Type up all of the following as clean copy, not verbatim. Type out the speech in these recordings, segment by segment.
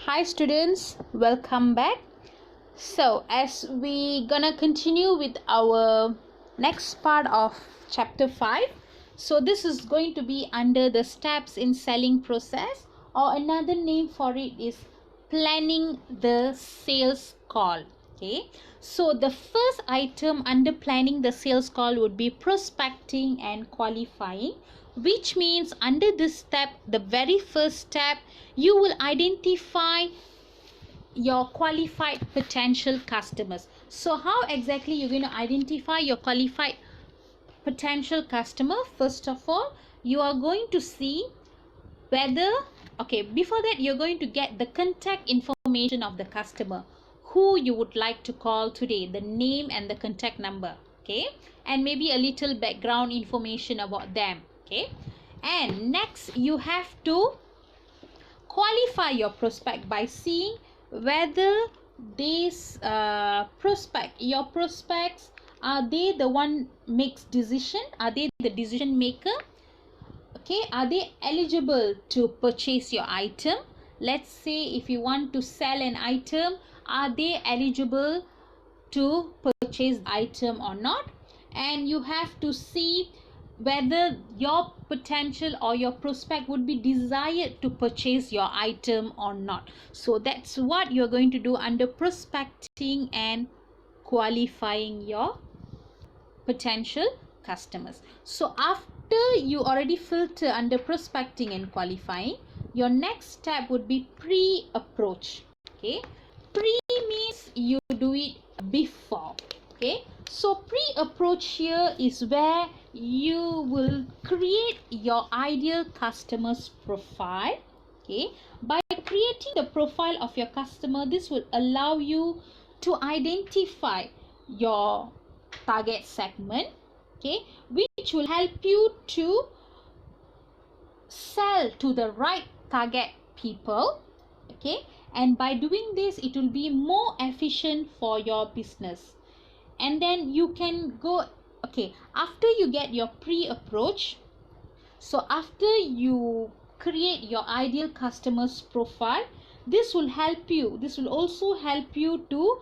Hi students, welcome back. So as we gonna continue with our next part of chapter 5, so this is going to be under the steps in selling process, or another name for it is planning the sales call. Okay, so the first item under planning the sales call would be prospecting and qualifying, which means under this step, the very first step, you will identify your qualified potential customers. So how exactly you're going to identify your qualified potential customer? First of all, you are going to see whether, okay, before that you're going to get the contact information of the customer, who you would like to call today, the name and the contact number, okay, and maybe a little background information about them, okay. And next you have to qualify your prospect by seeing whether these your prospects, are they the one makes decision, are they the decision maker, okay, are they eligible to purchase your item. Let's say if you want to sell an item, are they eligible to purchase the item or not. And you have to see whether your potential or your prospect would be desired to purchase your item or not. So that's what you're going to do under prospecting and qualifying your potential customers. So after you already filter under prospecting and qualifying, your next step would be pre-approach. Okay, pre means you do it before. Okay, so pre-approach here is where you will create your ideal customer's profile. Okay, by creating the profile of your customer, this will allow you to identify your target segment, okay, which will help you to sell to the right target people, okay. And by doing this, it will be more efficient for your business. And then you can go, okay, after you get your pre-approach, so after you create your ideal customer's profile, this will also help you to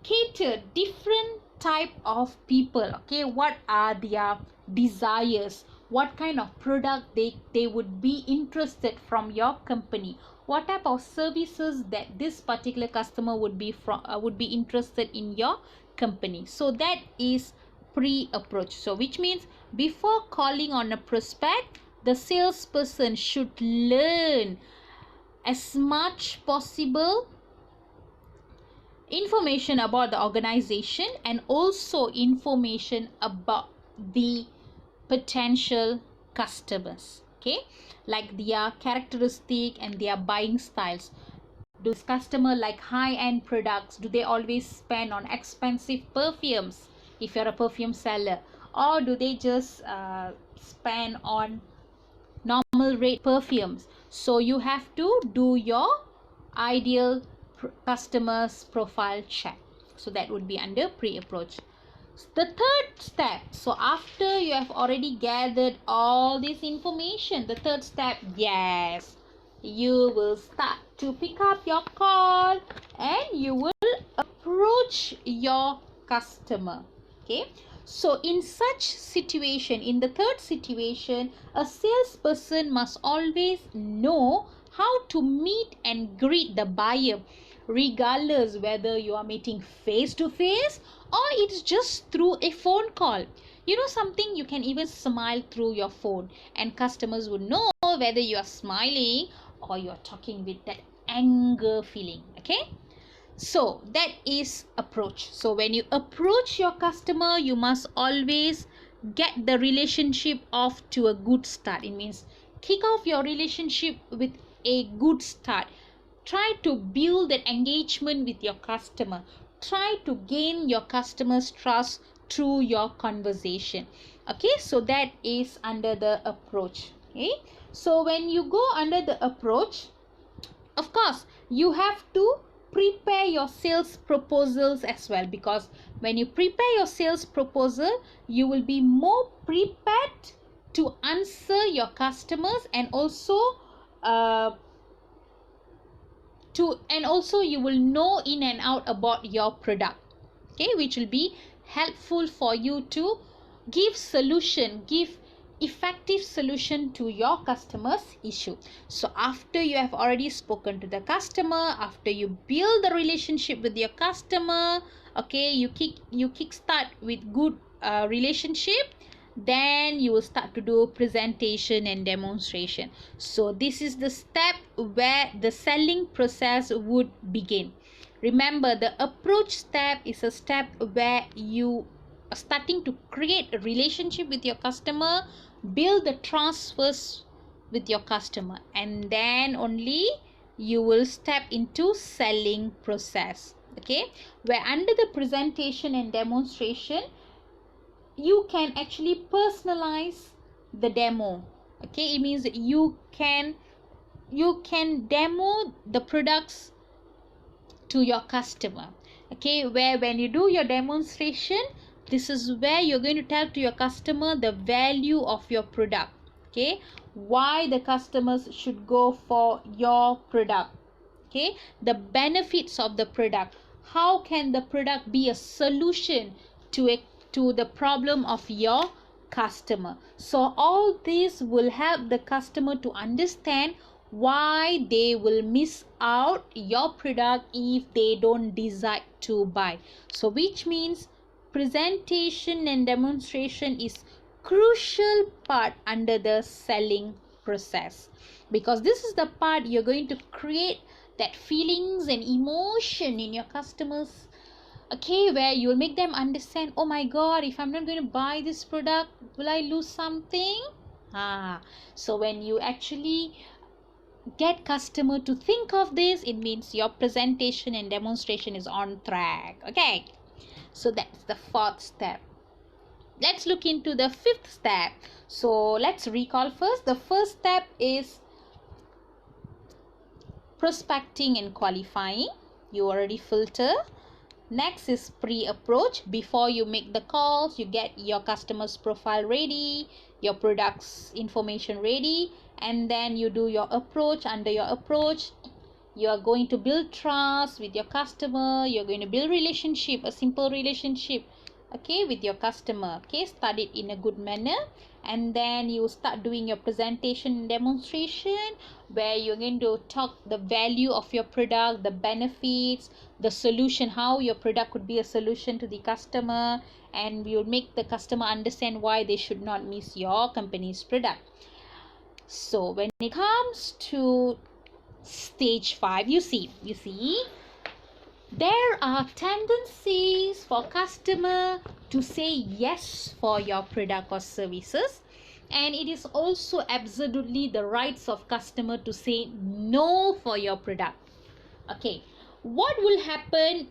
cater different type of people, okay. What are their desires, what kind of product they would be interested from your company, what type of services that this particular customer would be interested in your company. So that is pre-approach. So which means before calling on a prospect, the salesperson should learn as much possible information about the organization and also information about the potential customers, okay, like their characteristic and their buying styles. Does customer like high-end products? Do they always spend on expensive perfumes if you're a perfume seller, or do they just spend on normal rate perfumes? So you have to do your ideal customer's profile check. So that would be under pre-approach. The third step, so after you have already gathered all this information, the third step, yes, you will start to pick up your call and you will approach your customer, okay. So in such situation, in the third situation, a salesperson must always know how to meet and greet the buyer, regardless whether you are meeting face to face or it's just through a phone call. You know something, you can even smile through your phone and customers would know whether you are smiling or you are talking with that anger feeling, okay. So that is approach. So when you approach your customer, you must always get the relationship off to a good start. It means kick off your relationship with a good start. Try to build that engagement with your customer. Try to gain your customer's trust through your conversation, okay. So that is under the approach, okay. So when you go under the approach, of course you have to prepare your sales proposals as well, because when you prepare your sales proposal, you will be more prepared to answer your customers and also and also you will know in and out about your product, okay, which will be helpful for you to give effective solution to your customer's issue. So after you have already spoken to the customer, after you build the relationship with your customer, okay, you kickstart with good relationship, then you will start to do presentation and demonstration. So this is the step where the selling process would begin. Remember, the approach step is a step where you are starting to create a relationship with your customer, build the trust first with your customer, and then only you will step into selling process, okay, where under the presentation and demonstration you can actually personalize the demo, okay. It means that you can demo the products to your customer, okay, where when you do your demonstration, this is where you're going to tell to your customer the value of your product, okay, why the customers should go for your product, okay, the benefits of the product, how can the product be a solution to the problem of your customer. So all this will help the customer to understand why they will miss out your product if they don't decide to buy. So which means presentation and demonstration is crucial part under the selling process, because this is the part you're going to create that feelings and emotion in your customers, okay, where you will make them understand, oh my god, if I'm not going to buy this product, will I lose something? So when you actually get customer to think of this, it means your presentation and demonstration is on track, okay. So that's the fourth step. Let's look into the fifth step. So let's recall first. The first step is prospecting and qualifying. You already filter. Next is pre-approach. Before you make the calls, you get your customer's profile ready, your products information ready, and then you do your approach. Under your approach, you are going to build trust with your customer, you're going to build relationship, a simple relationship, okay, with your customer, okay, start it in a good manner, and then you start doing your presentation and demonstration, where you're going to talk the value of your product, the benefits, the solution, how your product could be a solution to the customer, and you'll make the customer understand why they should not miss your company's product. So when it comes to stage 5, you see there are tendencies for customer to say yes for your product or services, and it is also absolutely the rights of customer to say no for your product, okay. What will happen,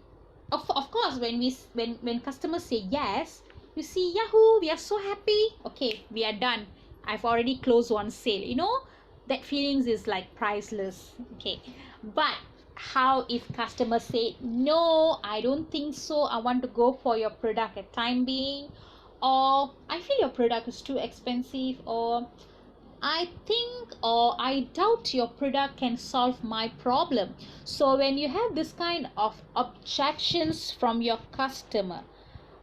of course, when customers say yes, you see, yahoo, we are so happy, okay, we are done, I've already closed one sale, that feelings is like priceless, okay. But how if customers say no, I don't think so, I want to go for your product at time being, or I feel your product is too expensive, or I think or I doubt your product can solve my problem. So when you have this kind of objections from your customer,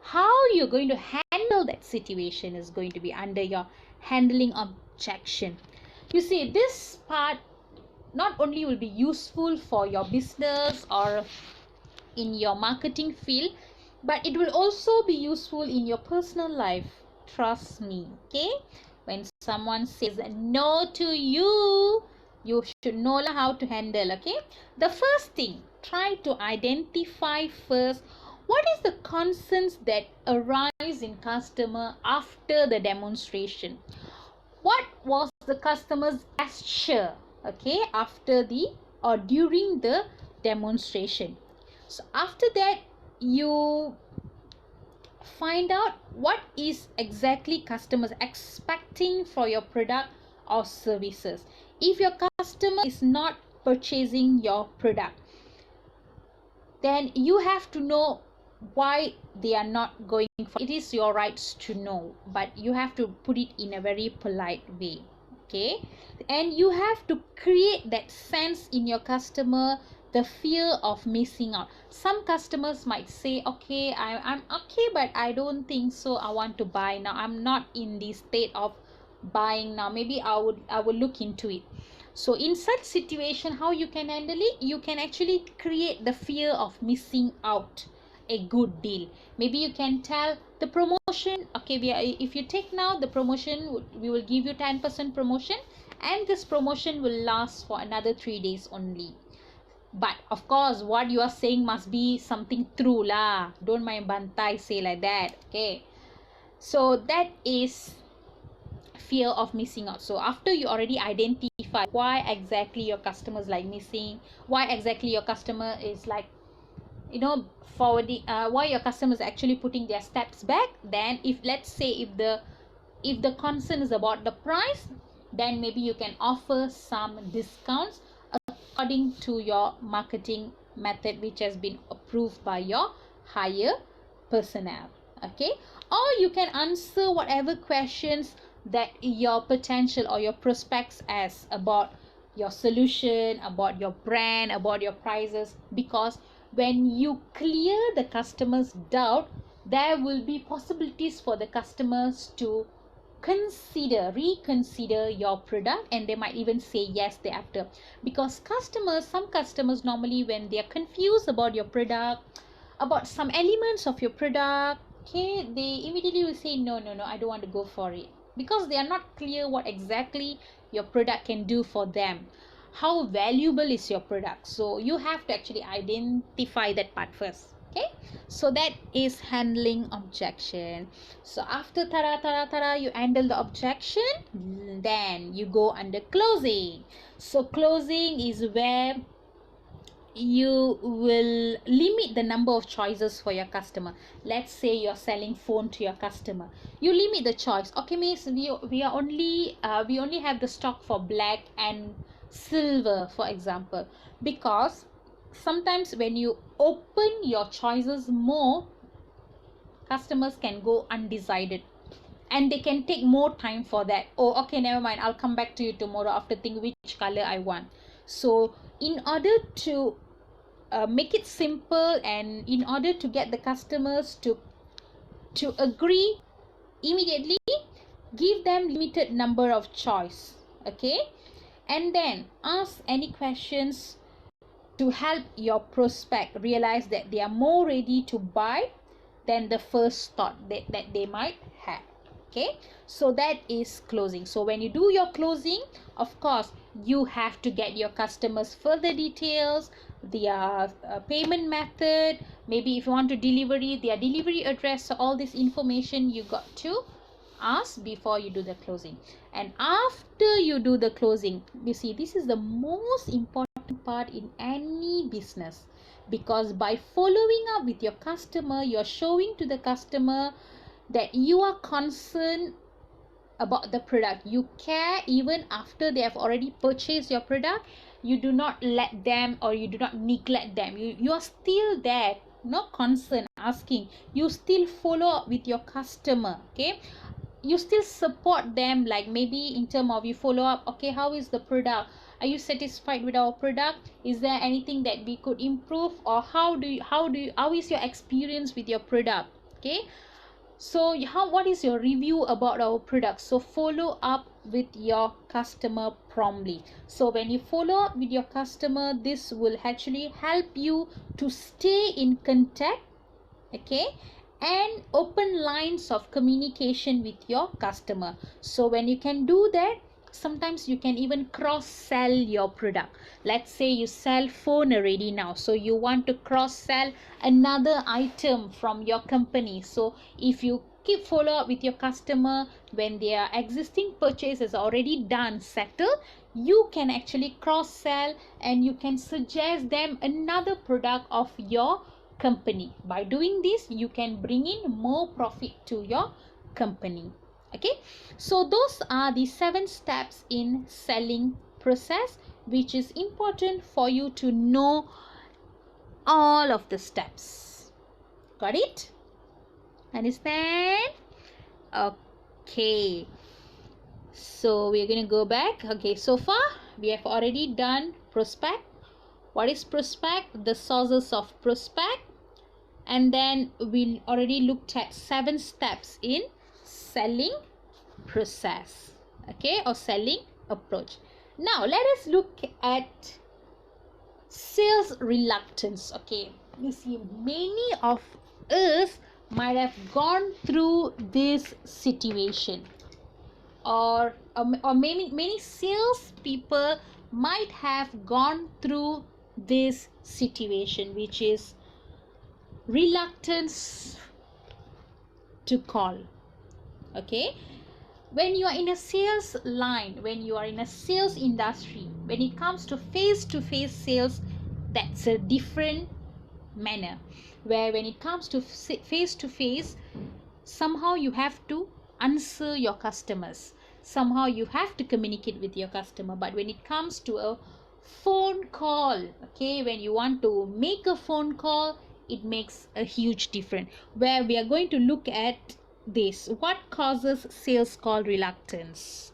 how you're going to handle that situation is going to be under your handling objection. You see, this part not only will be useful for your business or in your marketing field, but it will also be useful in your personal life. Trust me, okay? When someone says no to you, you should know how to handle, okay? The first thing, try to identify first what is the concerns that arise in customer after the demonstration. What was the customer's gesture, okay, after the or during the demonstration. So after that, you find out what is exactly customers expecting for your product or services. If your customer is not purchasing your product, then you have to know why they are not going for it. Is your rights to know, but you have to put it in a very polite way, okay. And you have to create that sense in your customer the fear of missing out. Some customers might say, okay, I'm okay, but I don't think so I want to buy now. I'm not in the state of buying now. Maybe I would look into it. So in such situation, how you can handle it? You can actually create the fear of missing out a good deal. Maybe you can tell the promotion, okay, if you take now the promotion, we will give you 10% promotion, and this promotion will last for another 3 days only. But of course, what you are saying must be something true lah. Don't mind bantai say like that. Okay. So that is fear of missing out. So after you already identify why exactly your customers like missing, why exactly your customer is like, forwarding, why your customers actually putting their steps back, then if let's say if the concern is about the price, then maybe you can offer some discounts according to your marketing method, which has been approved by your higher personnel. Okay, or you can answer whatever questions that your potential or your prospects ask about your solution, about your brand, about your prices, because when you clear the customer's doubt, there will be possibilities for the customers to reconsider your product, and they might even say yes thereafter. Because some customers normally, when they are confused about your product, about some elements of your product, okay, they immediately will say no, I don't want to go for it, because they are not clear what exactly your product can do for them, how valuable is your product. So you have to actually identify that part first. Okay, so that is handling objection. So after you handle the objection, then you go under closing. So closing is where you will limit the number of choices for your customer. Let's say you're selling phone to your customer, you limit the choice. Okay, miss, we only have the stock for black and silver, for example, because sometimes when you open your choices more, customers can go undecided and they can take more time for that. Oh, okay, never mind, I'll come back to you tomorrow after thinking which color I want. So in order to make it simple, and in order to get the customers to agree immediately, give them limited number of choice. Okay, and then ask any questions to help your prospect realize that they are more ready to buy than the first thought that they might have. Okay, so that is closing. So when you do your closing, of course you have to get your customers further details, their payment method, maybe if you want to delivery, their delivery address. So all this information you got to ask before you do the closing. And after you do the closing, you see, this is the most important part in any business, because by following up with your customer, you're showing to the customer that you are concerned about the product. You care even after they have already purchased your product. You do not let them, or you do not neglect them. You are still there, not concerned, asking. You still follow up with your customer. Okay, you still support them, like maybe in terms of you follow up. Okay, how is the product? Are you satisfied with our product? Is there anything that we could improve? Or how is your experience with your product? Okay, so what is your review about our product? So follow up with your customer promptly. So when you follow up with your customer, this will actually help you to stay in contact, okay, and open lines of communication with your customer. So when you can do that, sometimes you can even cross sell your product. Let's say you sell phone already now, so you want to cross sell another item from your company. So if you keep follow up with your customer, when their existing purchase is already done, settled, you can actually cross sell, and you can suggest them another product of your company. By doing this, you can bring in more profit to your company. Okay, so those are the 7 steps in selling process, which is important for you to know all of the steps. Got it? Understand? Okay, so we're going to go back. Okay, so far we have already done prospect, What is prospect? The sources of prospect. And then we already looked at 7 steps in selling process, okay, or selling approach. Now let us look at sales reluctance. Okay, you see, many of us might have gone through this situation, or many sales people might have gone through this situation, which is reluctance to call. Okay, when you are in a sales line, when you are in a sales industry, when it comes to face sales, that's a different manner, where when it comes to face, somehow you have to answer your customers, somehow you have to communicate with your customer. But when it comes to a phone call, okay, when you want to make a phone call, it makes a huge difference, where we are going to look at this. What causes sales call reluctance?